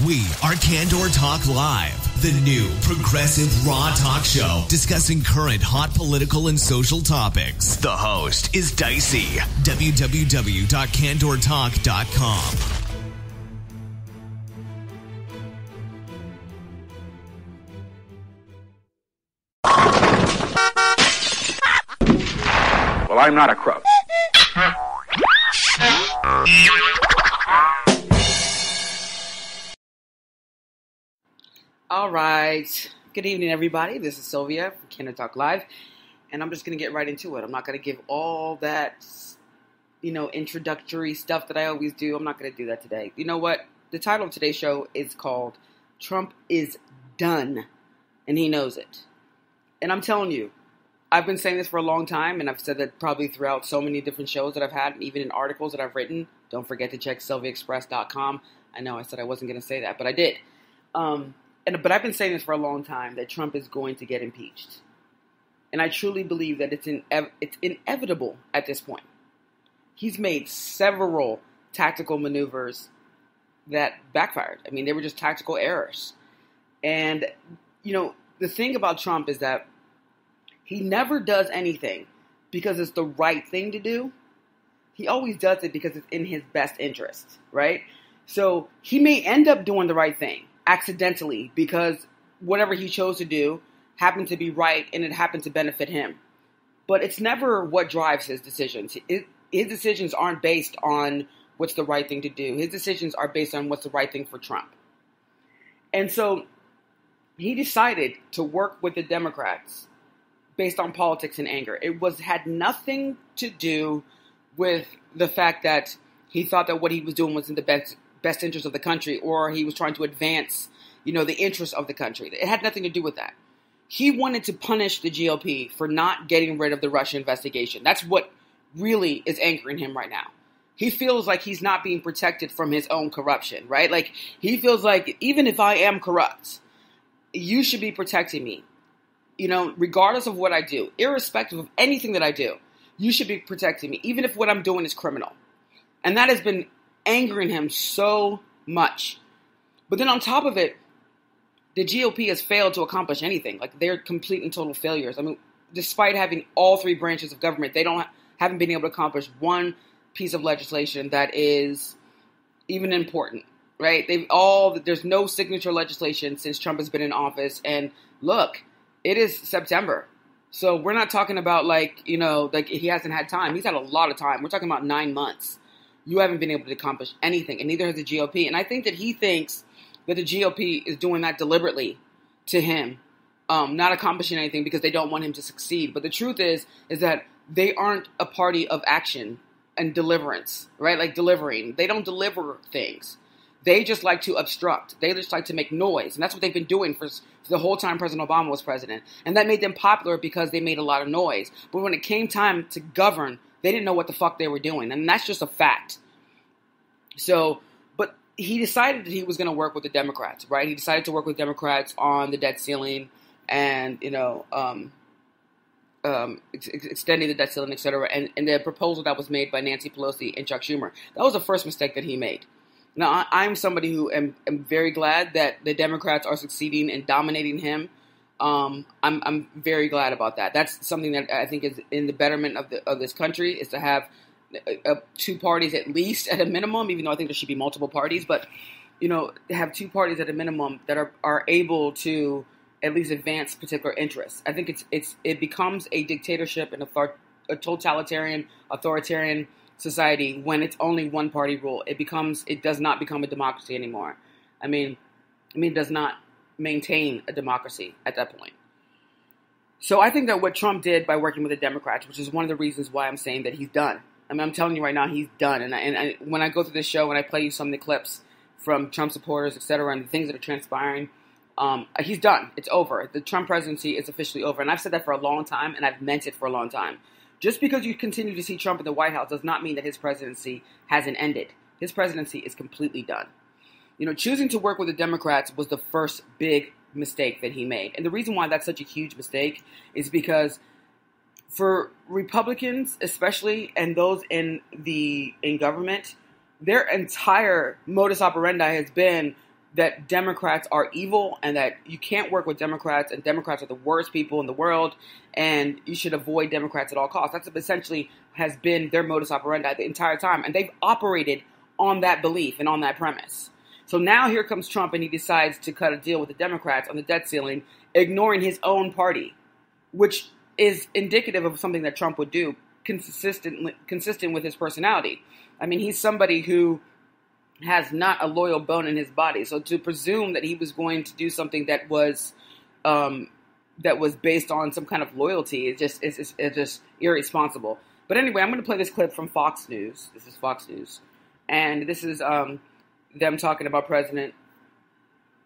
We are Candor Talk Live, the new progressive raw talk show discussing current hot political and social topics. The host is Dicey. www.candortalk.com. Well, I'm not a crook. All right. Good evening, everybody. This is Sylvia from Candor Talk Live, and I'm just going to get right into it. I'm not going to give all that, introductory stuff that I always do. I'm not going to do that today. You know what? The title of today's show is called Trump is Done, and he knows it. And I'm telling you, I've been saying this for a long time, and I've said that probably throughout so many different shows that I've had, and even in articles that I've written. Don't forget to check sylviaexpress.com. I know I said I wasn't going to say that, but I did. But I've been saying this for a long time, that Trump is going to get impeached. And I truly believe that it's inevitable at this point. He's made several tactical maneuvers that backfired. I mean, they were just tactical errors. And, the thing about Trump is that he never does anything because it's the right thing to do. He always does it because it's in his best interest, right? So he may end up doing the right thing accidentally because whatever he chose to do happened to be right and it happened to benefit him. But it's never what drives his decisions. His decisions aren't based on what's the right thing to do. His decisions are based on what's the right thing for Trump. And so he decided to work with the Democrats based on politics and anger. It had nothing to do with the fact that he thought that what he was doing was in the best interest of the country, or he was trying to advance, the interests of the country. It had nothing to do with that. He wanted to punish the GOP for not getting rid of the Russia investigation. That's what really is angering him right now. He feels like he's not being protected from his own corruption, right? Like, he feels like, even if I am corrupt, you should be protecting me. Regardless of what I do, irrespective of anything that I do, you should be protecting me, even if what I'm doing is criminal. And that has been angering him so much. But then on top of it, the GOP has failed to accomplish anything. Like, they're complete and total failures. I mean, despite having all three branches of government, they haven't been able to accomplish one piece of legislation that is even important, right? There's no signature legislation since Trump has been in office. And look, it is September. So we're not talking about like he hasn't had time. He's had a lot of time. We're talking about 9 months. You haven't been able to accomplish anything, and neither has the GOP. And I think that he thinks that the GOP is doing that deliberately to him, not accomplishing anything because they don't want him to succeed. But the truth is that they aren't a party of action and deliverance, right? Like delivering. They don't deliver things. They just like to obstruct. They just like to make noise. And that's what they've been doing for the whole time President Obama was president. And that made them popular because they made a lot of noise. But when it came time to govern, they didn't know what the fuck they were doing. And that's just a fact. So, but he decided that he was going to work with the Democrats, right? He decided to work with Democrats on the debt ceiling and, extending the debt ceiling, et cetera. And the proposal that was made by Nancy Pelosi and Chuck Schumer. That was the first mistake that he made. Now, I'm somebody who am very glad that the Democrats are succeeding in dominating him. I'm very glad about that. That's something that I think is in the betterment of this country, is to have two parties at least at a minimum, even though I think there should be multiple parties, but have two parties at a minimum that are able to at least advance particular interests. I think it becomes a dictatorship and a totalitarian, authoritarian society when it's only one party rule. It does not become a democracy anymore. I mean, it does not maintain a democracy at that point. So I think that what Trump did by working with the Democrats, which is one of the reasons why I'm saying that he's done. I mean, I'm telling you right now, he's done. And when I go through this show and I play you some of the clips from Trump supporters, et cetera, and the things that are transpiring, he's done. It's over. The Trump presidency is officially over. And I've said that for a long time, and I've meant it for a long time. Just because you continue to see Trump in the White House does not mean that his presidency hasn't ended. His presidency is completely done. Choosing to work with the Democrats was the first big mistake that he made. And the reason why that's such a huge mistake is because for Republicans especially, and those in government, their entire modus operandi has been, that Democrats are evil and that you can't work with Democrats and Democrats are the worst people in the world and you should avoid Democrats at all costs. That's essentially has been their modus operandi the entire time. And they've operated on that belief and on that premise. So now here comes Trump and he decides to cut a deal with the Democrats on the debt ceiling, ignoring his own party, which is indicative of something that Trump would do, consistent with his personality. I mean, he's somebody who has not a loyal bone in his body. So to presume that he was going to do something that was based on some kind of loyalty is just irresponsible. But anyway, I'm going to play this clip from Fox News. This is Fox News. And this is them talking about President,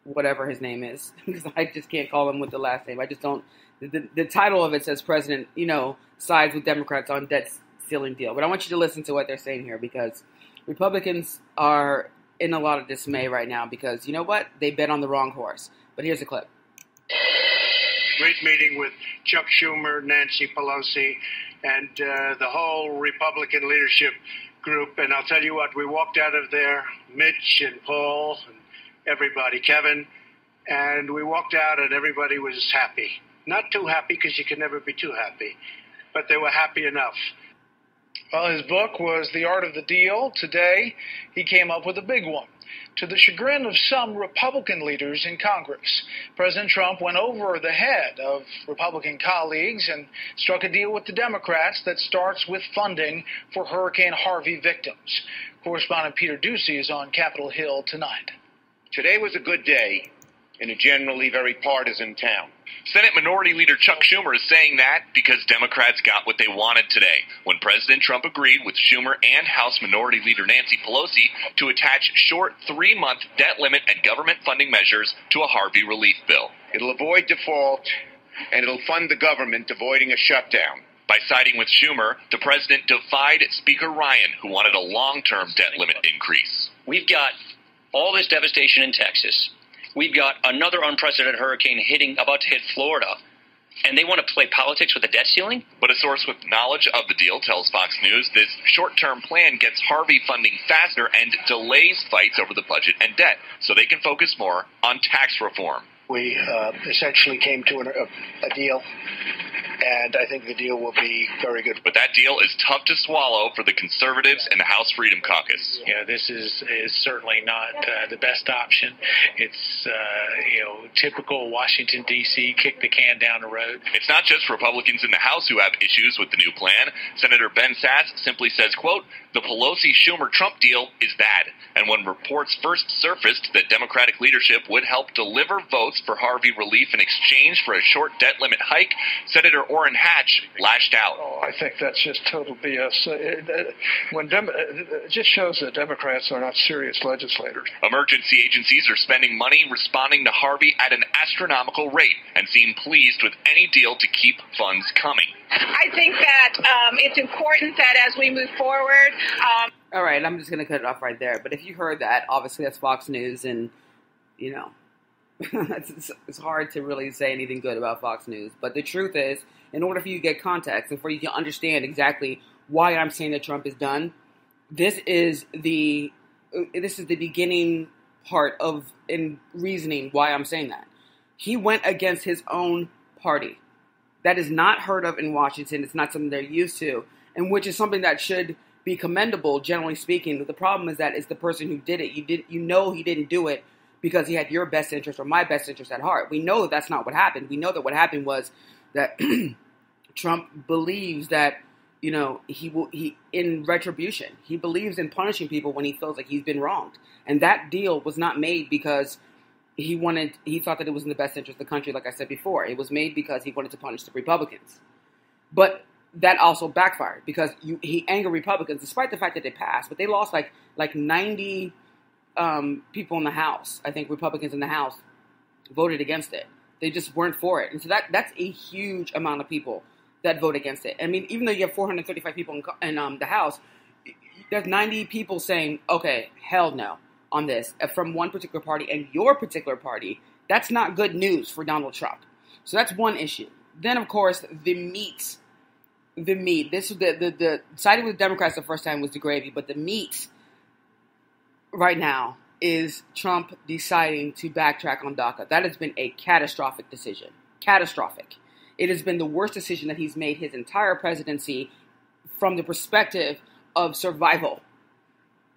whatever his name is, because I just can't call him with the last name. I just don't. The title of it says President, sides with Democrats on debt ceiling deal. But I want you to listen to what they're saying here because Republicans are in a lot of dismay right now because, you know what? They bet on the wrong horse. But here's a clip. Great meeting with Chuck Schumer, Nancy Pelosi, and the whole Republican leadership group. And I'll tell you what, we walked out of there, Mitch and Paul and everybody, Kevin, and we walked out and everybody was happy. Not too happy because you can never be too happy, but they were happy enough. Well, his book was The Art of the Deal. Today, he came up with a big one. To the chagrin of some Republican leaders in Congress, President Trump went over the head of Republican colleagues and struck a deal with the Democrats that starts with funding for Hurricane Harvey victims. Correspondent Peter Ducey is on Capitol Hill tonight. Today was a good day in a generally very partisan town. Senate Minority Leader Chuck Schumer is saying that because Democrats got what they wanted today when President Trump agreed with Schumer and House Minority Leader Nancy Pelosi to attach short 3-month debt limit and government funding measures to a Harvey relief bill. It'll avoid default, and it'll fund the government avoiding a shutdown. By siding with Schumer, the president defied Speaker Ryan, who wanted a long-term debt limit increase. We've got all this devastation in Texas. We've got another unprecedented hurricane about to hit Florida, and they want to play politics with the debt ceiling? But a source with knowledge of the deal tells Fox News this short-term plan gets Harvey funding faster and delays fights over the budget and debt, so they can focus more on tax reform. We essentially came to a deal, and I think the deal will be very good. But that deal is tough to swallow for the conservatives and the House Freedom Caucus. This is certainly not the best option. It's, typical Washington, D.C., kick the can down the road. It's not just Republicans in the House who have issues with the new plan. Senator Ben Sasse simply says, quote, "The Pelosi-Schumer-Trump deal is bad." And when reports first surfaced that Democratic leadership would help deliver votes for Harvey relief in exchange for a short debt limit hike, Senator Orrin Hatch lashed out. I think that's just total BS. It just shows that Democrats are not serious legislators. Emergency agencies are spending money responding to Harvey at an astronomical rate and seem pleased with any deal to keep funds coming. I think that it's important that as we move forward... All right, I'm just going to cut it off right there. But if you heard that, obviously that's Fox News, and, it's hard to really say anything good about Fox News. But the truth is, in order for you to get context and for you to understand exactly why I'm saying that Trump is done, this is the beginning part of in reasoning why I'm saying that. He went against his own party. That is not heard of in Washington. It's not something they're used to, and which is something that should be commendable, generally speaking. But the problem is that it's the person who did it. He didn't do it because he had your best interest or my best interest at heart. We know that that's not what happened. We know that what happened was that Trump believes that, he in retribution, he believes in punishing people when he feels like he's been wronged. And that deal was not made because he thought that it was in the best interest of the country, like I said before. It was made because he wanted to punish the Republicans. But that also backfired because he angered Republicans, despite the fact that they passed. But they lost like 90 people in the House. I think Republicans in the House voted against it. They just weren't for it. And so that's a huge amount of people that vote against it. I mean, even though you have 435 people in the House, there's 90 people saying, okay, hell no on this from one particular party and your particular party. That's not good news for Donald Trump. So that's one issue. Then, of course, the meat. This was the siding with the Democrats the first time was the gravy, but the meat right now is Trump deciding to backtrack on DACA. That has been a catastrophic decision. Catastrophic. It has been the worst decision that he's made his entire presidency from the perspective of survival.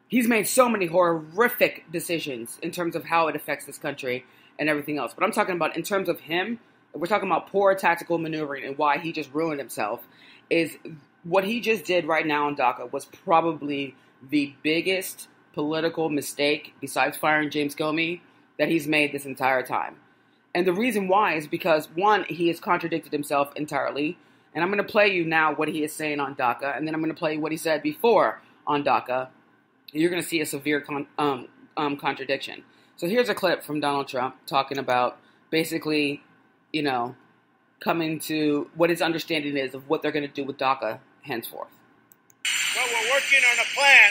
He's made so many horrific decisions in terms of how it affects this country and everything else. But I'm talking about in terms of him, we're talking about poor tactical maneuvering and why he just ruined himself, is what he just did right now on DACA was probably the biggest political mistake, besides firing James Comey, that he's made this entire time. And the reason why is because, one, he has contradicted himself entirely. And I'm going to play you now what he is saying on DACA, and then I'm going to play you what he said before on DACA. You're going to see a severe contradiction. So here's a clip from Donald Trump talking about basically, coming to what his understanding is of what they're going to do with DACA henceforth. Well, we're working on a plan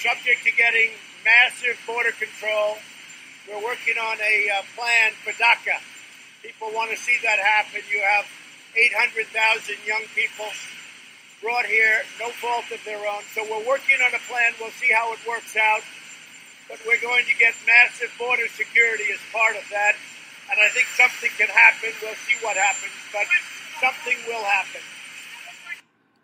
subject to getting massive border control. We're working on a plan for DACA. People want to see that happen. You have 800,000 young people brought here, no fault of their own. So we're working on a plan. We'll see how it works out. But we're going to get massive border security as part of that. And I think something can happen. We'll see what happens, but something will happen.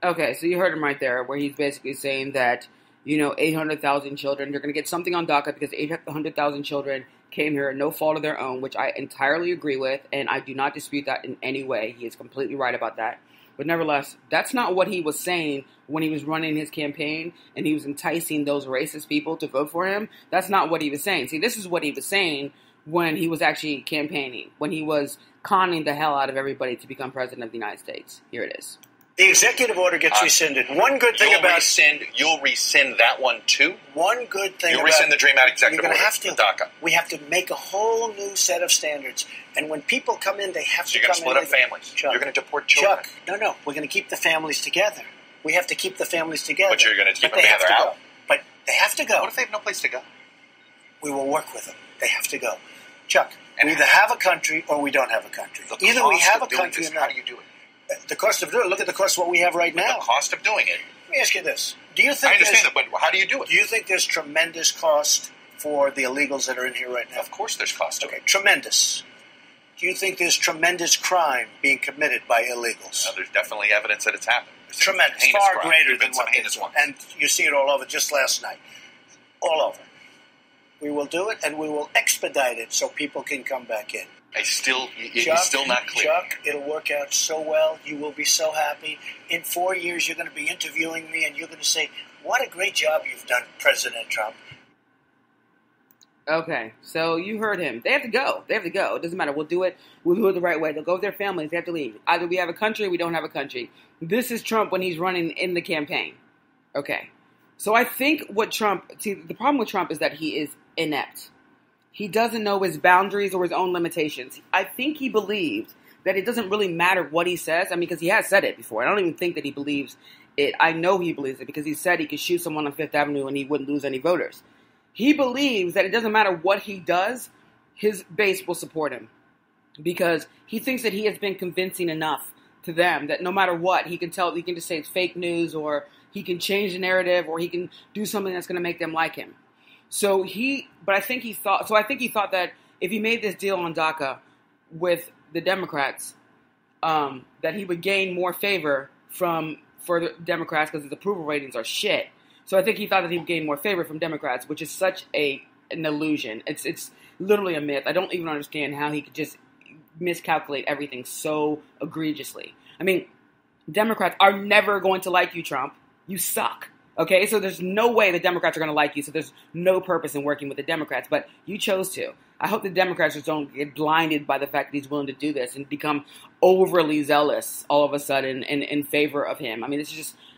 Okay, so you heard him right there, where he's basically saying that, 800,000 children, they're going to get something on DACA because 800,000 children came here no fault of their own, which I entirely agree with, and I do not dispute that in any way. He is completely right about that. But nevertheless, that's not what he was saying when he was running his campaign and he was enticing those racist people to vote for him. That's not what he was saying. See, this is what he was saying when he was actually campaigning, when he was conning the hell out of everybody to become president of the United States. Here it is. The executive order gets rescinded. One good thing you'll rescind that one too. One good thing you'll rescind the Dream Act executive order. DACA. We have to make a whole new set of standards, and when people come in, they have to. You're going to split up families. Chuck, you're going to deport children. Chuck, no, we're going to keep the families together. We have to keep the families together. But you're going to keep them together out. But they have to go. What if they have no place to go? We will work with them. They have to go. Chuck, we either have a country or we don't have a country. Either we have a country or not. How do you do it? The cost of doing it. Look at the cost of what we have right now. The cost of doing it. Let me ask you this. Do you think I understand that, but how do you do it? Do you think there's tremendous cost for the illegals that are in here right now? Of course there's cost to it. Tremendous. Do you think there's tremendous crime being committed by illegals? There's definitely evidence that it's happened. Tremendous. Far greater than what heinous one. And you see it all over just last night. All over. We will do it, and we will expedite it so people can come back in. It's still not clear. Chuck, it'll work out so well. You will be so happy. In 4 years, you're going to be interviewing me, and you're going to say, what a great job you've done, President Trump. Okay, so you heard him. They have to go. They have to go. It doesn't matter. We'll do it. We'll do it the right way. They'll go with their families. They have to leave. Either we have a country or we don't have a country. This is Trump when he's running in the campaign. Okay. So I think the problem with Trump is that he is inept. He doesn't know his boundaries or his own limitations. I think he believes that it doesn't really matter what he says. I mean, because he has said it before. I don't even think that he believes it. I know he believes it because he said he could shoot someone on Fifth Avenue and he wouldn't lose any voters. He believes that it doesn't matter what he does, his base will support him. Because he thinks that he has been convincing enough to them that no matter what, he can just say it's fake news, or he can change the narrative, or he can do something that's going to make them like him. I think he thought that if he made this deal on DACA with the Democrats, that he would gain more favor for the Democrats because his approval ratings are shit. So I think he thought that he would gain more favor from Democrats, which is such an illusion. It's literally a myth. I don't even understand how he could just miscalculate everything so egregiously. I mean, Democrats are never going to like you, Trump. You suck. Okay, so there's no way the Democrats are going to like you, so there's no purpose in working with the Democrats, but you chose to. I hope the Democrats just don't get blinded by the fact that he's willing to do this and become overly zealous all of a sudden in favor of him. I mean,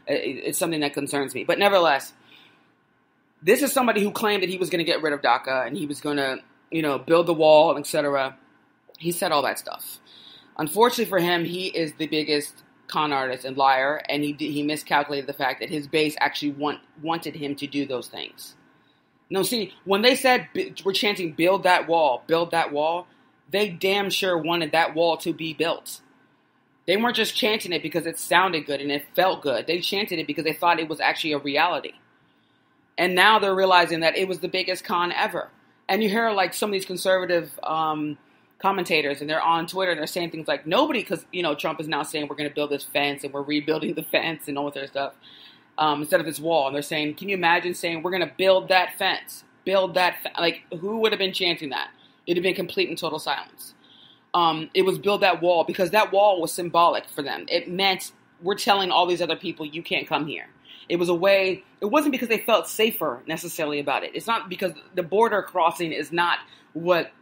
it's something that concerns me. But nevertheless, this is somebody who claimed that he was going to get rid of DACA and he was going to, build the wall, etc. He said all that stuff. Unfortunately for him, he is the biggest con artist and liar, and he miscalculated the fact that his base actually wanted him to do those things. No, see, when they said we're chanting build that wall, they damn sure wanted that wall to be built. They weren't just chanting it because it sounded good and it felt good. They chanted it because they thought it was actually a reality. And now they're realizing that it was the biggest con ever. And you hear like some of these conservative commentators, and they're on Twitter, and they're saying things like, nobody, because, you know, Trump is now saying we're going to build this fence, and we're rebuilding the fence and all that stuff, instead of this wall. And they're saying, can you imagine saying we're going to build that fence? Like, who would have been chanting that? It would have been complete and total silence. It was build that wall, because that wall was symbolic for them. It meant we're telling all these other people you can't come here. It was a way, it wasn't because they felt safer necessarily about it. It's not because the border crossing is not what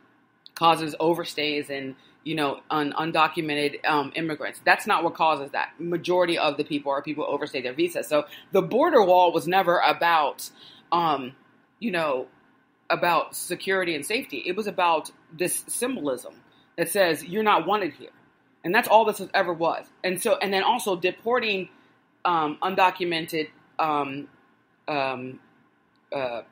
causes overstays and, you know, undocumented immigrants. That's not what causes that. Majority of the people are people who overstay their visa. So the border wall was never about, you know, about security and safety. It was about this symbolism that says you're not wanted here. And that's all this ever was. And so, and then also deporting undocumented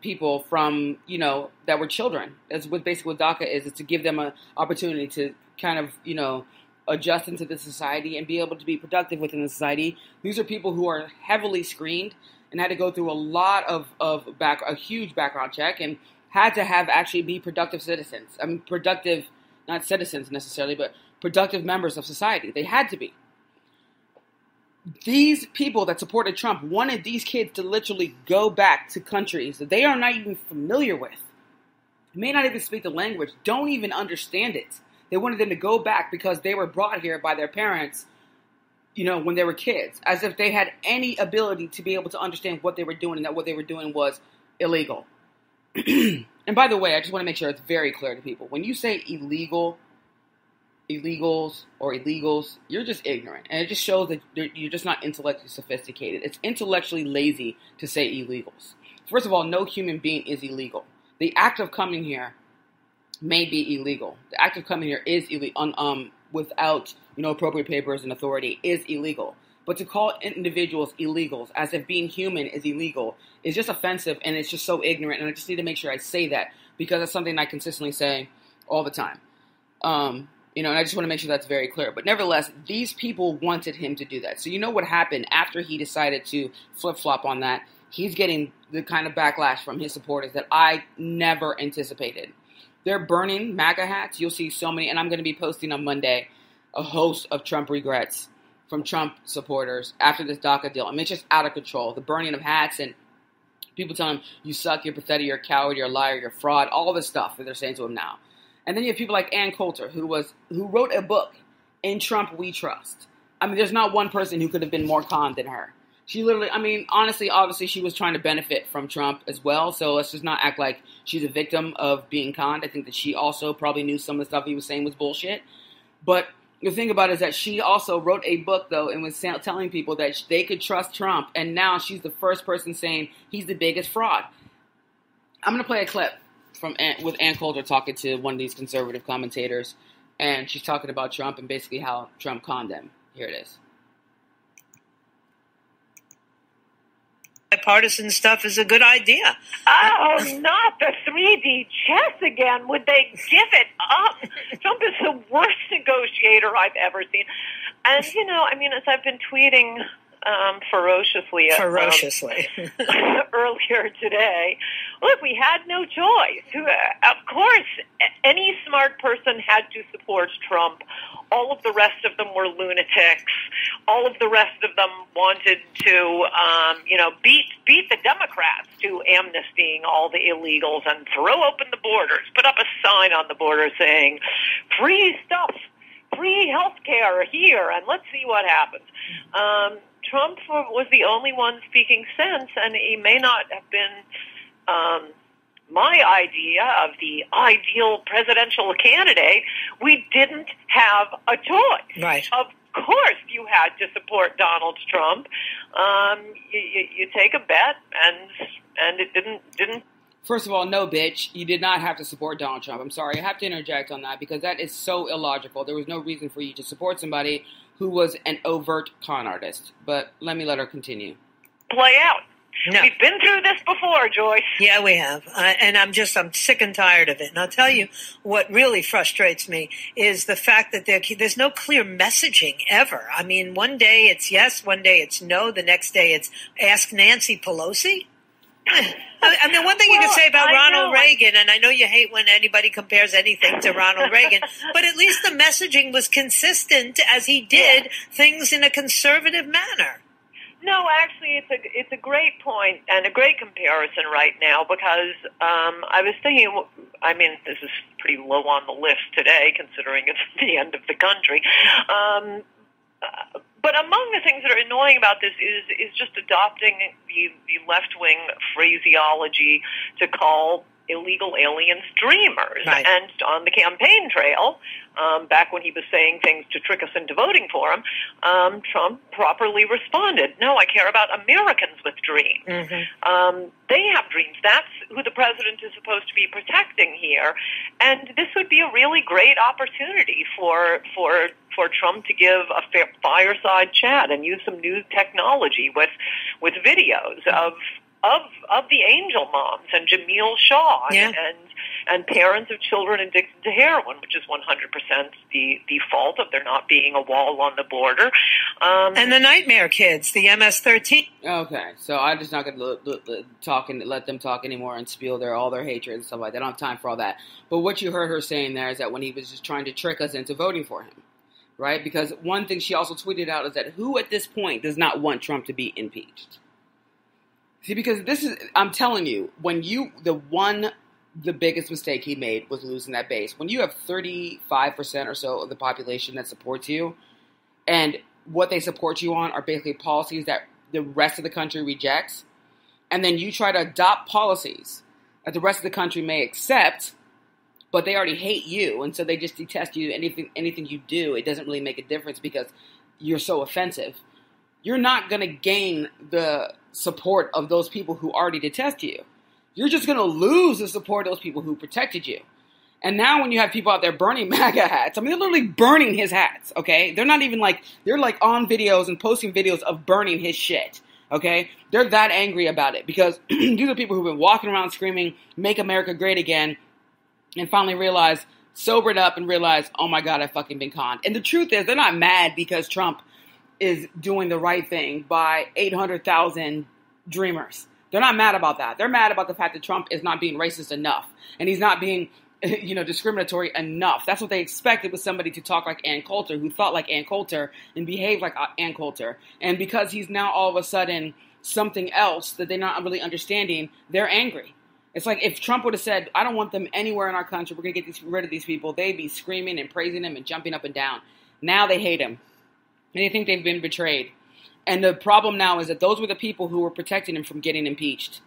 people from, you know, that were children. That's what basically what DACA is to give them an opportunity to kind of, you know, adjust into the society and be able to be productive within the society. These are people who are heavily screened and had to go through a lot of a huge background check, and had to have actually be productive citizens. I mean, productive, not citizens necessarily, but productive members of society. They had to be. These people that supported Trump wanted these kids to literally go back to countries that they are not even familiar with, may not even speak the language, don't even understand it. They wanted them to go back because they were brought here by their parents, you know, when they were kids, as if they had any ability to be able to understand what they were doing, and that what they were doing was illegal. And by the way, I just want to make sure it's very clear to people. When you say illegals, you're just ignorant. And it just shows that you're just not intellectually sophisticated. It's intellectually lazy to say illegals. First of all, no human being is illegal. The act of coming here may be illegal. The act of coming here is illegal, without, you know, appropriate papers and authority is illegal. But to call individuals illegals as if being human is illegal is just offensive, and it's just so ignorant. And I just need to make sure I say that, because that's something I consistently say all the time. You know, and I just want to make sure that's very clear. But nevertheless, these people wanted him to do that. So you know what happened after he decided to flip-flop on that? He's getting the kind of backlash from his supporters that I never anticipated. They're burning MAGA hats. You'll see so many, and I'm going to be posting on Monday a host of Trump regrets from Trump supporters after this DACA deal. I mean, it's just out of control. The burning of hats and people telling him, you suck, you're pathetic, you're a coward, you're a liar, you're a fraud, all this stuff that they're saying to him now. And then you have people like Ann Coulter, who wrote a book, In Trump We Trust. I mean, there's not one person who could have been more conned than her. She literally, I mean, honestly, obviously, she was trying to benefit from Trump as well. So let's just not act like she's a victim of being conned. I think that she also probably knew some of the stuff he was saying was bullshit. But the thing about it is that she also wrote a book, though, and was telling people that they could trust Trump. And now she's the first person saying he's the biggest fraud. I'm going to play a clip with Ann Coulter talking to one of these conservative commentators. And she's talking about Trump and basically how Trump conned them. Here it is. Bipartisan stuff is a good idea. Oh, not the 3D chess again. Would they give it up? Trump is the worst negotiator I've ever seen. And, you know, I mean, as I've been tweeting ferociously earlier today, look, we had no choice. Of course, any smart person had to support Trump. All of the rest of them were lunatics. All of the rest of them wanted to, beat the Democrats to amnestying all the illegals and throw open the borders, put up a sign on the border saying, free stuff, free health care here, and let's see what happens. Trump was the only one speaking sense, and he may not have been my idea of the ideal presidential candidate. We didn't have a choice. Right. Of course you had to support Donald Trump. You take a bet, and it didn't. First of all, no, bitch. You did not have to support Donald Trump. I'm sorry. I have to interject on that because that is so illogical. There was no reason for you to support somebody who was an overt con artist. But let her continue. Play out. No. We've been through this before, Joyce. Yeah, we have. And I'm sick and tired of it. And I'll tell you what really frustrates me is the fact that there's no clear messaging ever. I mean, one day it's yes, one day it's no, the next day it's ask Nancy Pelosi. I mean, one thing you can say about Ronald Reagan, and I know you hate when anybody compares anything to Ronald Reagan, but at least the messaging was consistent as he did things in a conservative manner. No, actually, it's a great point and a great comparison right now because I was thinking, I mean, this is pretty low on the list today considering it's the end of the country. But among the things that are annoying about this is just adopting the left-wing phraseology to call illegal aliens dreamers. Right. And on the campaign trail, back when he was saying things to trick us into voting for him, Trump properly responded, no, I care about Americans with dreams. Mm-hmm. They have dreams. That's who the president is supposed to be protecting here. And this would be a really great opportunity for Trump to give a fireside chat and use some new technology with videos of the angel moms and Jamil Shaw and parents of children addicted to heroin, which is 100% the fault of there not being a wall on the border. And the nightmare kids, the MS-13. Okay, so I'm just not going to talk and let them talk anymore and spill all their hatred and stuff like that. I don't have time for all that. But what you heard her saying there is that when he was just trying to trick us into voting for him, right? Because one thing she also tweeted out is that who at this point does not want Trump to be impeached? See, because this is, I'm telling you, when the biggest mistake he made was losing that base. When you have 35% or so of the population that supports you, and what they support you on are basically policies that the rest of the country rejects, and then you try to adopt policies that the rest of the country may accept, but they already hate you, and so they just detest you. Anything you do, it doesn't really make a difference because you're so offensive. You're not going to gain the support of those people who already detest you. You're just going to lose the support of those people who protected you. And now when you have people out there burning MAGA hats, I mean, they're literally burning his hats, okay? They're not even they're on videos and posting videos of burning his shit, okay? They're that angry about it because these are people who've been walking around screaming, make America great again, and finally sobered up and realized, oh my God, I've fucking been conned. And the truth is, they're not mad because Trump is doing the right thing by 800,000 dreamers. They're not mad about that. They're mad about the fact that Trump is not being racist enough. And he's not being, discriminatory enough. That's what they expected with somebody to talk like Ann Coulter, who thought like Ann Coulter and behaved like Ann Coulter. And because he's now all of a sudden something else that they're not really understanding, they're angry. It's like if Trump would have said, I don't want them anywhere in our country, we're going to get rid of these people, they'd be screaming and praising him and jumping up and down. Now they hate him. And they think they've been betrayed. And the problem now is that those were the people who were protecting him from getting impeached.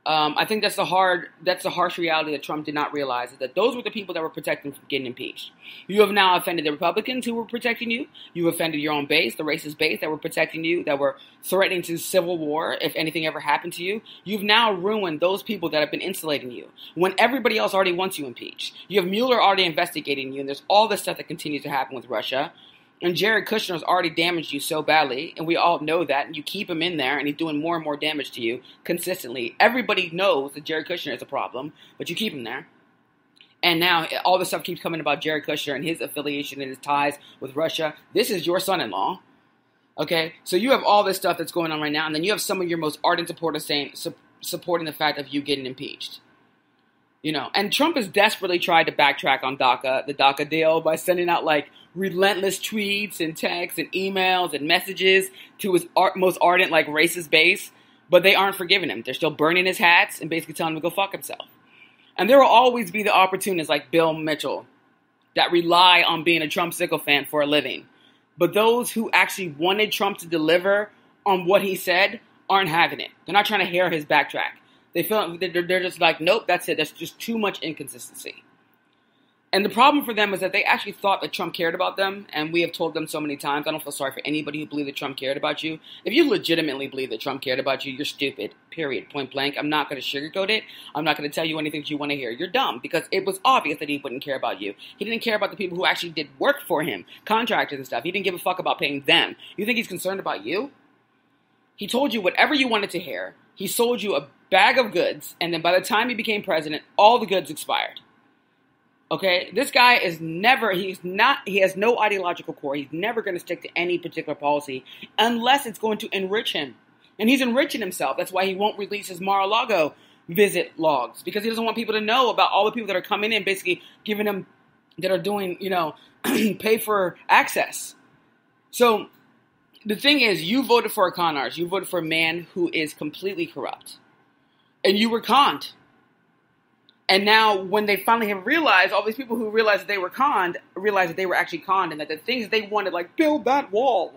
I think that's the harsh reality that Trump did not realize, is that those were the people that were protecting him from getting impeached. You have now offended the Republicans who were protecting you. You offended your own base, the racist base that were protecting you, that were threatening to civil war if anything ever happened to you. You've now ruined those people that have been insulating you when everybody else already wants you impeached. You have Mueller already investigating you, and there's all this stuff that continues to happen with Russia. And Jared Kushner has already damaged you so badly, and we all know that, and you keep him in there, and he's doing more and more damage to you consistently. Everybody knows that Jared Kushner is a problem, but you keep him there. And now all this stuff keeps coming about Jared Kushner and his affiliation and his ties with Russia. This is your son-in-law, okay? So you have all this stuff that's going on right now, and then you have some of your most ardent supporters supporting the fact of you getting impeached. And Trump has desperately tried to backtrack on the DACA deal by sending out relentless tweets and texts and emails and messages to his most ardent racist base, but they aren't forgiving him. They're still burning his hats and basically telling him to go fuck himself. And there will always be the opportunists like Bill Mitchell that rely on being a Trump sycophant for a living. But those who actually wanted Trump to deliver on what he said aren't having it. They're not trying to hear his backtrack. They feel they're just like, nope, that's it. That's just too much inconsistency. And the problem for them is that they actually thought that Trump cared about them, and we have told them so many times, I don't feel sorry for anybody who believed that Trump cared about you. If you legitimately believe that Trump cared about you, you're stupid, period, point blank. I'm not going to sugarcoat it. I'm not going to tell you anything that you want to hear. You're dumb, because it was obvious that he wouldn't care about you. He didn't care about the people who actually did work for him, contractors and stuff. He didn't give a fuck about paying them. You think he's concerned about you? He told you whatever you wanted to hear. He sold you a bag of goods, and then by the time he became president, all the goods expired. Okay, this guy is he has no ideological core. He's never going to stick to any particular policy unless it's going to enrich him. And he's enriching himself. That's why he won't release his Mar-a-Lago visit logs, because he doesn't want people to know about all the people that are coming in, basically giving him, that are doing, pay for access. So the thing is, you voted for a con artist. You voted for a man who is completely corrupt. And you were conned. And now when they finally have realized, all these people who realized that they were conned, realized that they were actually conned, and that the things they wanted, like build that wall.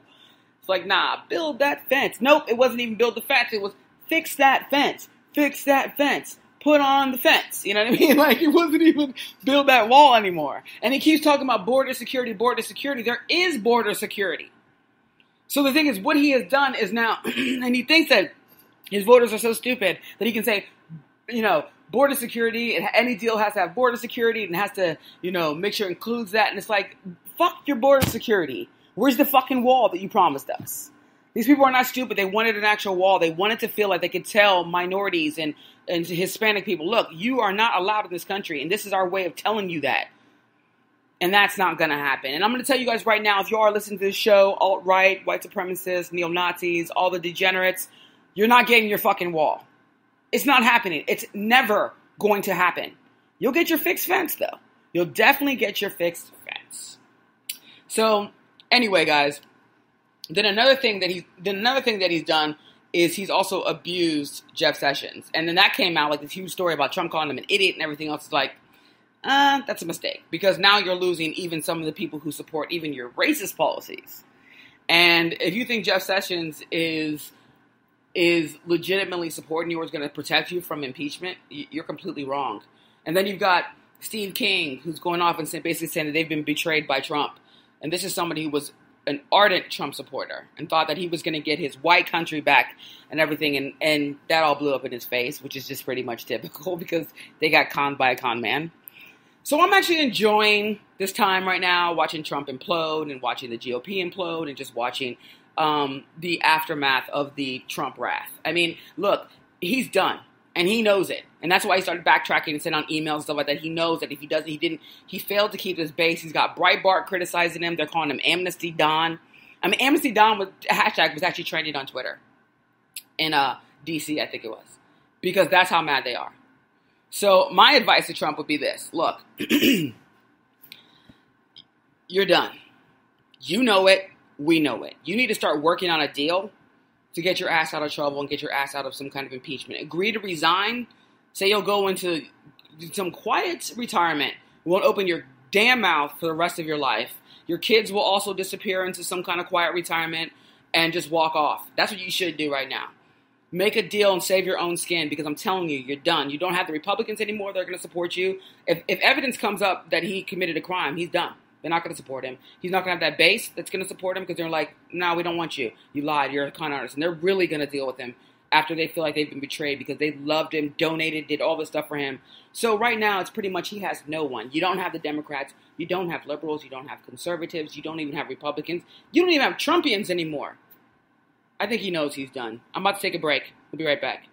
It's like, nah, build that fence. Nope, it wasn't even build the fence. It was fix that fence. Fix that fence. Put on the fence. You know what I mean? Like, it wasn't even build that wall anymore. And he keeps talking about border security, border security. There is border security. So the thing is, what he has done is now, and he thinks that his voters are so stupid that he can say, border security, any deal has to have border security and has to, make sure it includes that. And it's like, fuck your border security. Where's the fucking wall that you promised us? These people are not stupid. They wanted an actual wall. They wanted to feel like they could tell minorities and Hispanic people, look, you are not allowed in this country, and this is our way of telling you that. And that's not going to happen. And I'm going to tell you guys right now, if you are listening to this show, alt-right, white supremacists, neo-Nazis, all the degenerates, you're not getting your fucking wall. It's not happening. It's never going to happen. You'll get your fixed fence, though. You'll definitely get your fixed fence. So, anyway, guys, then another thing that he's done is he's also abused Jeff Sessions. And then that came out like this huge story about Trump calling him an idiot and everything else. It's like, that's a mistake, because now you're losing even some of the people who support even your racist policies. And if you think Jeff Sessions is legitimately supporting you or is going to protect you from impeachment, you're completely wrong. And then you've got Steve King, who's going off and basically saying that they've been betrayed by Trump. And this is somebody who was an ardent Trump supporter and thought that he was going to get his white country back and everything. And that all blew up in his face, which is just pretty much typical because they got conned by a con man. So I'm actually enjoying this time right now, watching Trump implode and watching the GOP implode and just watching the aftermath of the Trump wrath. I mean, look, he's done. And he knows it. And that's why he started backtracking and sending out emails and stuff like that. He knows that if he doesn't, he failed to keep his base. He's got Breitbart criticizing him. They're calling him Amnesty Don. I mean, Amnesty Don hashtag was actually trending on Twitter in DC, I think it was, because that's how mad they are. So my advice to Trump would be this. Look, you're done. You know it. We know it. You need to start working on a deal to get your ass out of trouble and get your ass out of some kind of impeachment. Agree to resign. Say you'll go into some quiet retirement. You won't open your damn mouth for the rest of your life. Your kids will also disappear into some kind of quiet retirement and just walk off. That's what you should do right now. Make a deal and save your own skin, because I'm telling you, you're done. You don't have the Republicans anymore. They're going to support you. If evidence comes up that he committed a crime, he's done. They're not going to support him. He's not going to have that base that's going to support him, because they're like, no, we don't want you. You lied. You're a con artist. And they're really going to deal with him after they feel like they've been betrayed, because they loved him, donated, did all this stuff for him. So right now, it's pretty much he has no one. You don't have the Democrats. You don't have liberals. You don't have conservatives. You don't even have Republicans. You don't even have Trumpians anymore. I think he knows he's done. I'm about to take a break. We'll be right back.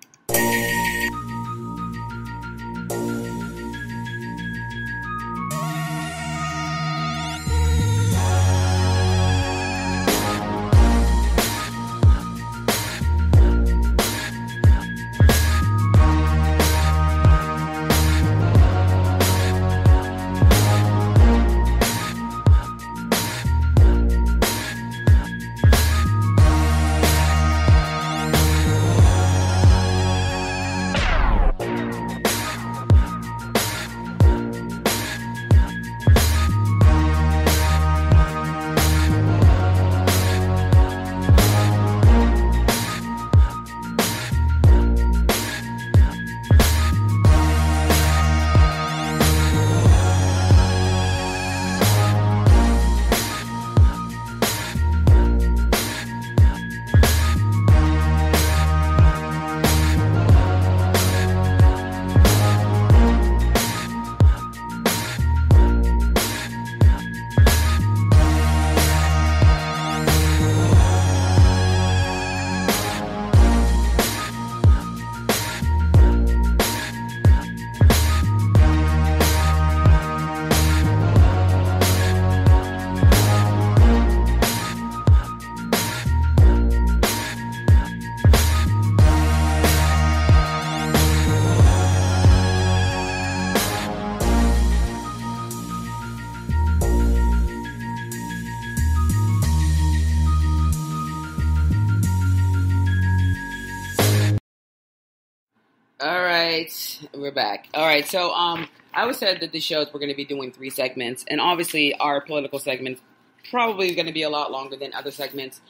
right, we're back. All right, so I always said that the shows were going to be doing 3 segments, and obviously our political segments probably going to be a lot longer than other segments,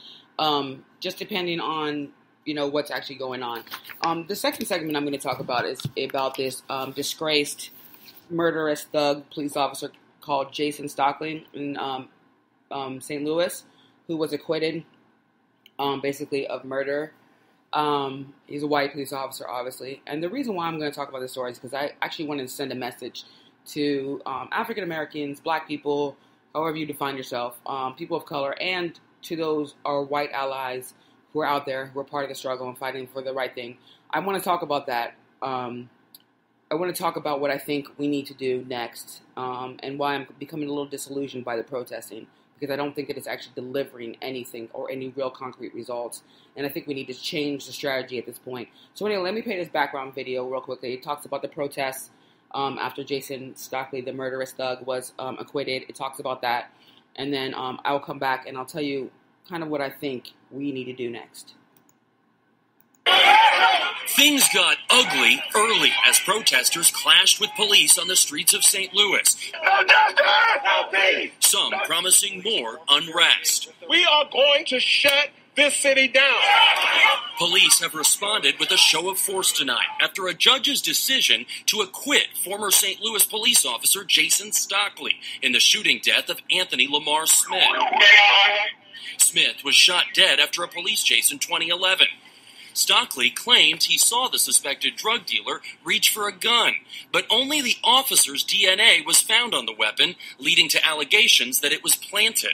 just depending on what's actually going on. The second segment I'm going to talk about is about this disgraced, murderous thug police officer called Jason Stockley in St. Louis, who was acquitted, basically of murder. He's a white police officer, obviously. And the reason why I'm going to talk about this story is because I actually wanted to send a message to African Americans, black people, however you define yourself, people of color, and to those our white allies who are out there, who are part of the struggle and fighting for the right thing. I want to talk about that. I want to talk about what I think we need to do next, and why I'm becoming a little disillusioned by the protesting, because I don't think it is actually delivering anything or any real concrete results. And I think we need to change the strategy at this point. So anyway, let me play this background video real quickly. It talks about the protests after Jason Stockley, the murderous thug, was acquitted. It talks about that. And then I'll come back and I'll tell you kind of what I think we need to do next. Things got ugly early as protesters clashed with police on the streets of St. Louis. No justice! No peace! Some promising more unrest. We are going to shut this city down. Police have responded with a show of force tonight after a judge's decision to acquit former St. Louis police officer Jason Stockley in the shooting death of Anthony Lamar Smith. Smith was shot dead after a police chase in 2011. Stockley claimed he saw the suspected drug dealer reach for a gun, but only the officer's DNA was found on the weapon, leading to allegations that it was planted.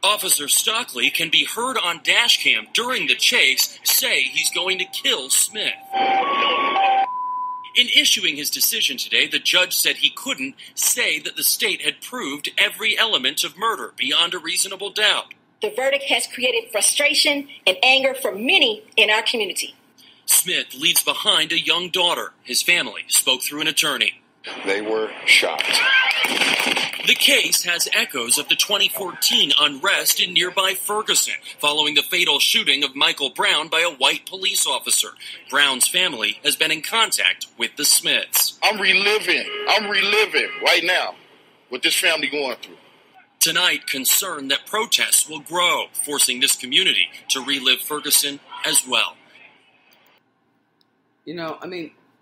Officer Stockley can be heard on dashcam during the chase say he's going to kill Smith. In issuing his decision today, the judge said he couldn't say that the state had proved every element of murder beyond a reasonable doubt. The verdict has created frustration and anger for many in our community. Smith leaves behind a young daughter. His family spoke through an attorney. They were shot. The case has echoes of the 2014 unrest in nearby Ferguson, following the fatal shooting of Michael Brown by a white police officer. Brown's family has been in contact with the Smiths. I'm reliving right now what this family going through. Tonight, concern that protests will grow, forcing this community to relive Ferguson as well.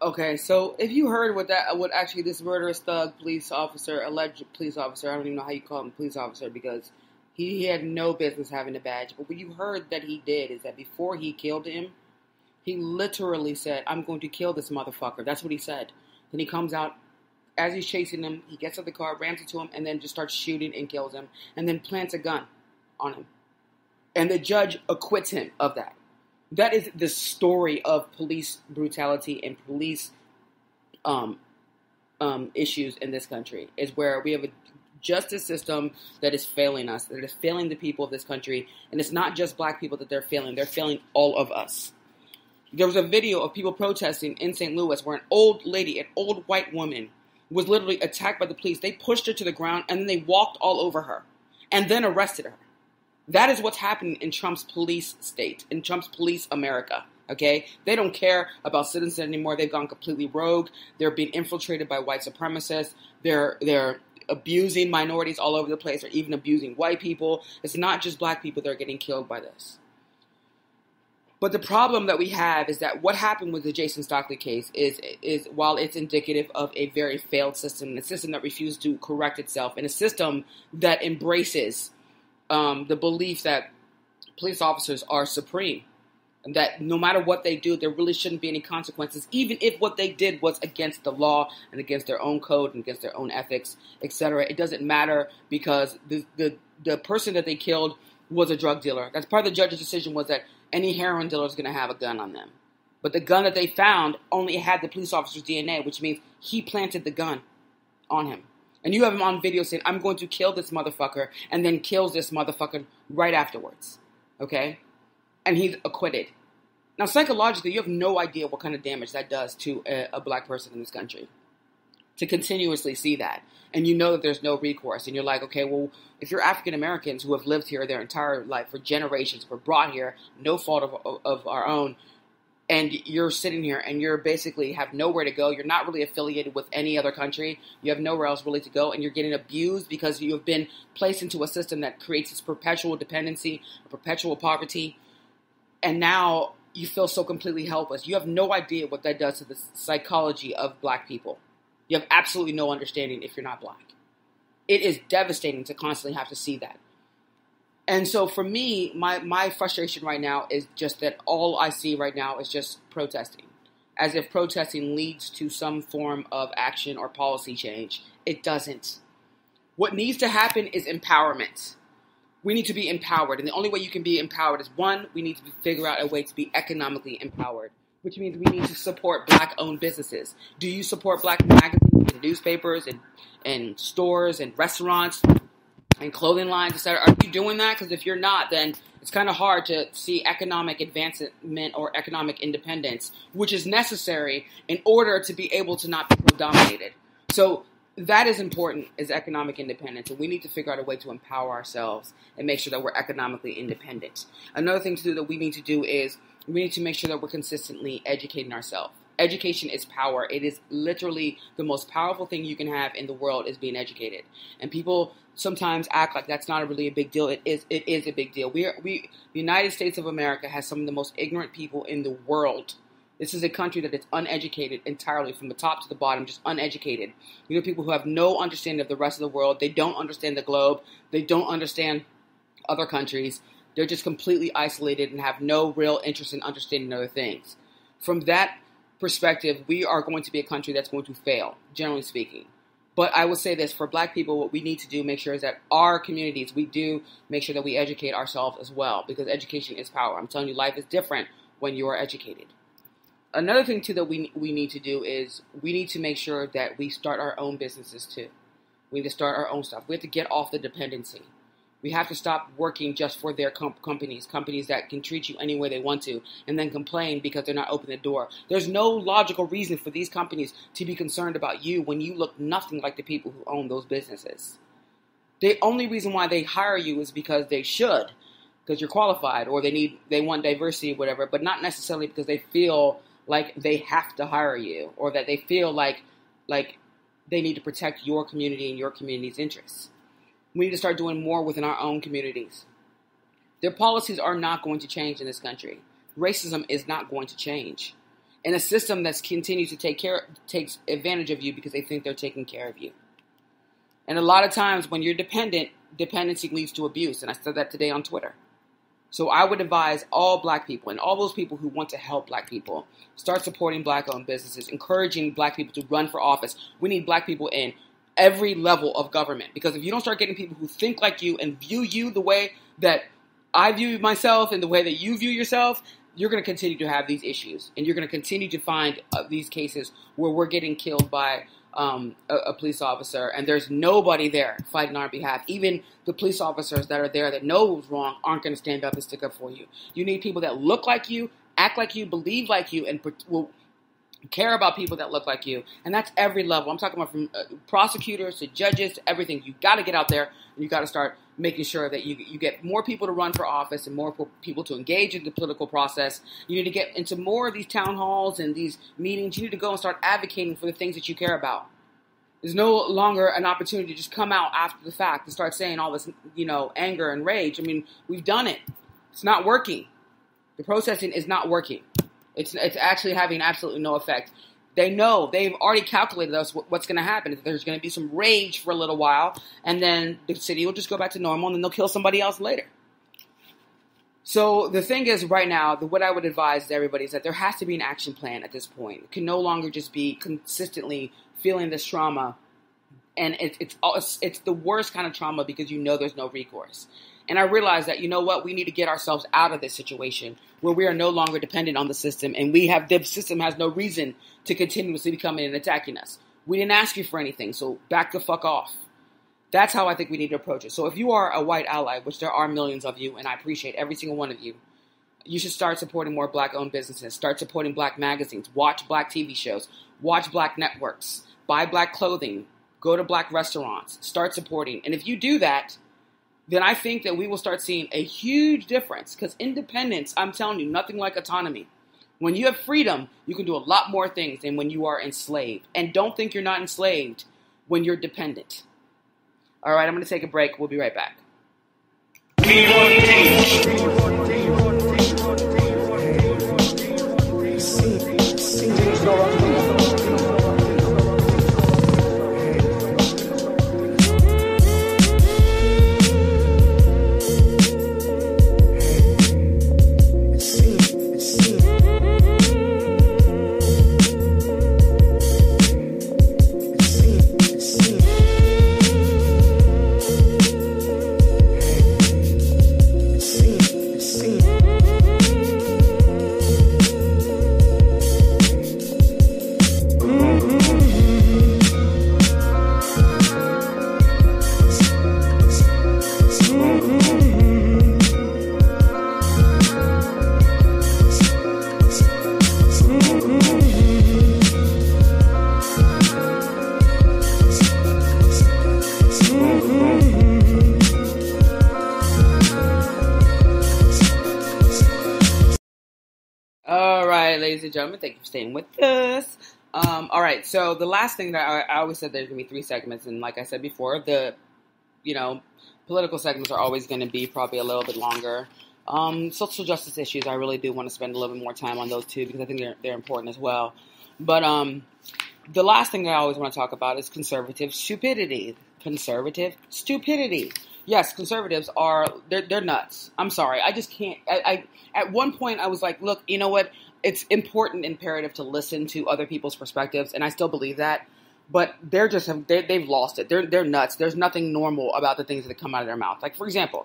Okay, so if you heard what actually this murderous thug police officer, alleged police officer, I don't even know how you call him police officer because he had no business having a badge. But what you heard that he did is that before he killed him, he literally said, "I'm going to kill this motherfucker." That's what he said. Then he comes out. As he's chasing him, he gets out the car, rams into him, and then just starts shooting and kills him, and then plants a gun on him. And the judge acquits him of that. That is the story of police brutality and police issues in this country, is where we have a justice system that is failing us, that is failing the people of this country, and it's not just black people that they're failing all of us. There was a video of people protesting in St. Louis where an old lady, an old white woman, was literally attacked by the police. They pushed her to the ground, and then they walked all over her, and then arrested her. That is what's happening in Trump's police state, in Trump's police America, okay? They don't care about citizens anymore. They've gone completely rogue. They're being infiltrated by white supremacists. They're abusing minorities all over the place, or even abusing white people. It's not just black people that are getting killed by this. But the problem that we have is that what happened with the Jason Stockley case is while it's indicative of a very failed system, a system that refused to correct itself, and a system that embraces the belief that police officers are supreme, and that no matter what they do, there really shouldn't be any consequences, even if what they did was against the law and against their own code and against their own ethics, etc. It doesn't matter because the person that they killed was a drug dealer. That's part of the judge's decision, was that any heroin dealer is going to have a gun on them. But the gun that they found only had the police officer's DNA, which means he planted the gun on him. And you have him on video saying, "I'm going to kill this motherfucker," and then kills this motherfucker right afterwards. Okay? And he's acquitted. Now, psychologically, you have no idea what kind of damage that does to a black person in this country. To continuously see that. And you know that there's no recourse. And you're like, okay, well, if you're African Americans who have lived here their entire life for generations, were brought here, no fault of our own, and you're sitting here and you're basically have nowhere to go. You're not really affiliated with any other country. You have nowhere else really to go, and you're getting abused because you have been placed into a system that creates this perpetual dependency, perpetual poverty, and now you feel so completely helpless. You have no idea what that does to the psychology of black people. You have absolutely no understanding if you're not black. It is devastating to constantly have to see that. And so for me, my frustration right now is just that all I see right now is just protesting. As if protesting leads to some form of action or policy change. It doesn't. What needs to happen is empowerment. We need to be empowered. And the only way you can be empowered is, one, we need to figure out a way to be economically empowered, which means we need to support black-owned businesses. Do you support black magazines and newspapers and stores and restaurants and clothing lines, etc.? Are you doing that? Because if you're not, then it's kind of hard to see economic advancement or economic independence, which is necessary in order to be able to not be dominated. So that is important, is economic independence, and we need to figure out a way to empower ourselves and make sure that we're economically independent. Another thing that we need to do is we need to make sure that we're consistently educating ourselves. Education is power. It is literally the most powerful thing you can have in the world is being educated. And people sometimes act like that's not really a big deal. It is a big deal. The United States of America has some of the most ignorant people in the world. This is a country that is uneducated entirely, from the top to the bottom, just uneducated. You know, people who have no understanding of the rest of the world. They don't understand the globe. They don't understand other countries. They're just completely isolated and have no real interest in understanding other things. From that perspective, we are going to be a country that's going to fail, generally speaking. But I will say this, for black people, what we need to do, make sure is that our communities, we do make sure that we educate ourselves as well, because education is power. I'm telling you, life is different when you are educated. Another thing, too, that we need to do is we need to make sure that we start our own businesses, too. We need to start our own stuff. We have to get off the dependency. We have to stop working just for their companies that can treat you any way they want to, and then complain because they're not opening the door. There's no logical reason for these companies to be concerned about you when you look nothing like the people who own those businesses. The only reason why they hire you is because they should, because you're qualified, or they want diversity or whatever, but not necessarily because they feel like they have to hire you, or that they feel like they need to protect your community and your community's interests. We need to start doing more within our own communities. Their policies are not going to change in this country. Racism is not going to change. And a system that continues to takes advantage of you because they think they're taking care of you. And a lot of times when you're dependent, dependency leads to abuse. And I said that today on Twitter. So I would advise all black people and all those people who want to help black people, start supporting black-owned businesses, encouraging black people to run for office. We need black people in every level of government, because if you don't start getting people who think like you and view you the way that I view myself and the way that you view yourself, you're going to continue to have these issues, and you're going to continue to find these cases where we're getting killed by a police officer, and there's nobody there fighting on our behalf. Even the police officers that are there that know what's wrong aren't going to stand up and stick up for you. You need people that look like you, act like you, believe like you, and will care about people that look like you. And that's every level. I'm talking about from prosecutors to judges to everything. You got to get out there and you got to start making sure that you get more people to run for office and more people to engage in the political process. You need to get into more of these town halls and these meetings. You need to go and start advocating for the things that you care about. There's no longer an opportunity to just come out after the fact and start saying all this, anger and rage. I mean, we've done it. It's not working. The protesting is not working. It's actually having absolutely no effect. They know, they've already calculated us what's going to happen. There's going to be some rage for a little while, and then the city will just go back to normal, and then they'll kill somebody else later. So the thing is, right now, what I would advise to everybody is that there has to be an action plan at this point. It can no longer just be consistently feeling this trauma, and it's the worst kind of trauma because there's no recourse. And I realize that, we need to get ourselves out of this situation where we are no longer dependent on the system, and the system has no reason to continuously be coming and attacking us. We didn't ask you for anything, so back the fuck off. That's how I think we need to approach it. So if you are a white ally, which there are millions of you, and I appreciate every single one of you, you should start supporting more black-owned businesses, start supporting black magazines, watch black TV shows, watch black networks, buy black clothing, go to black restaurants, start supporting. And if you do that, then I think that we will start seeing a huge difference, because independence, I'm telling you, nothing like autonomy. When you have freedom, you can do a lot more things than when you are enslaved. And don't think you're not enslaved when you're dependent. All right, I'm going to take a break. We'll be right back. Ladies and gentlemen, thank you for staying with us. All right, so the last thing that I always said there's going to be 3 segments, and like I said before, the, political segments are always going to be probably a little bit longer. Social justice issues, I really do want to spend a little bit more time on those too, because I think they're important as well. But the last thing that I always want to talk about is conservative stupidity. Conservative stupidity. Yes, conservatives they're nuts. I'm sorry, I just can't. At one point I was like, look, you know what? It's important, imperative to listen to other people's perspectives, and I still believe that. But they've lost it. They're nuts. There's nothing normal about the things that come out of their mouth. Like, for example,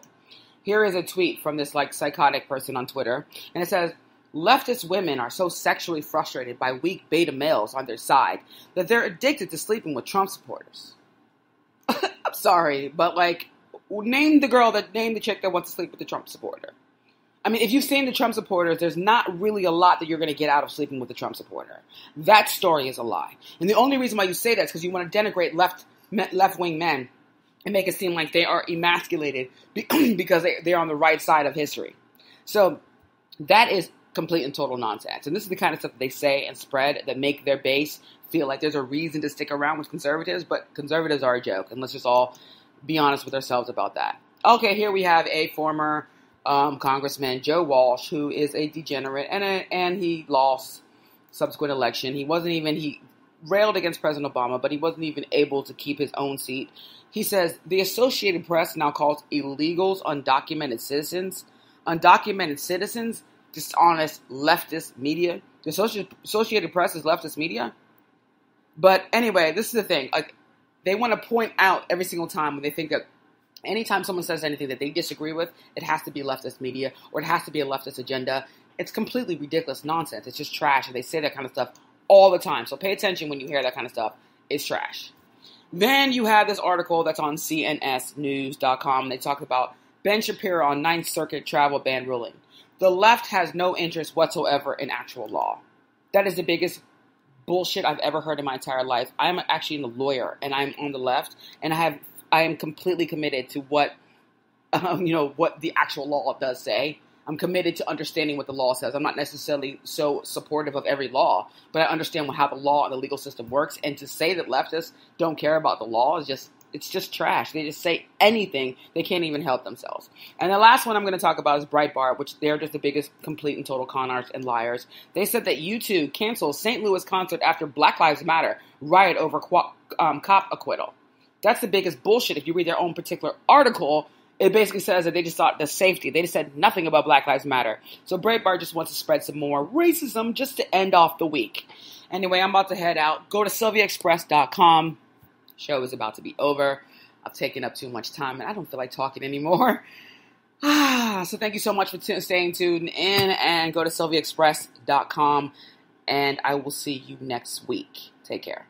here is a tweet from this psychotic person on Twitter, and it says, "Leftist women are so sexually frustrated by weak beta males on their side that they're addicted to sleeping with Trump supporters." I'm sorry, but name the chick that wants to sleep with the Trump supporter. I mean, if you've seen the Trump supporters, there's not really a lot that you're going to get out of sleeping with the Trump supporter. That story is a lie. And the only reason why you say that is because you want to denigrate left-wing men and make it seem like they are emasculated because they're on the right side of history. So that is complete and total nonsense. And this is the kind of stuff that they say and spread that make their base feel like there's a reason to stick around with conservatives, but conservatives are a joke. And let's just all be honest with ourselves about that. Okay, here we have a former Congressman, Joe Walsh, who is a degenerate, and he lost subsequent election. He railed against President Obama, but he wasn't even able to keep his own seat. He says the Associated Press now calls illegals undocumented citizens. Undocumented citizens, dishonest leftist media. The Associated Press is leftist media. But anyway, this is the thing. They want to point out every single time when they think that anytime someone says anything that they disagree with, it has to be leftist media or it has to be a leftist agenda. It's completely ridiculous nonsense. It's just trash, and they say that kind of stuff all the time. So pay attention when you hear that kind of stuff. It's trash. Then you have this article that's on cnsnews.com. They talk about Ben Shapiro on 9th Circuit travel ban ruling. The left has no interest whatsoever in actual law. That is the biggest bullshit I've ever heard in my entire life. I'm actually a lawyer, and I'm on the left, and I am completely committed to what the actual law does say. I'm committed to understanding what the law says. I'm not necessarily so supportive of every law, but I understand how the law and the legal system works. And to say that leftists don't care about the law is just trash. They just say anything. They can't even help themselves. And the last one I'm going to talk about is Breitbart, which they're just the biggest complete and total con artists and liars. They said that U2 cancels St. Louis concert after Black Lives Matter riot over cop acquittal. That's the biggest bullshit. If you read their own particular article, it basically says that they just thought the safety. They just said nothing about Black Lives Matter. So Breitbart just wants to spread some more racism just to end off the week. Anyway, I'm about to head out. Go to sylviaexpress.com. Show is about to be over. I've taken up too much time, and I don't feel like talking anymore. So thank you so much for staying tuned in, and go to sylviaexpress.com, and I will see you next week. Take care.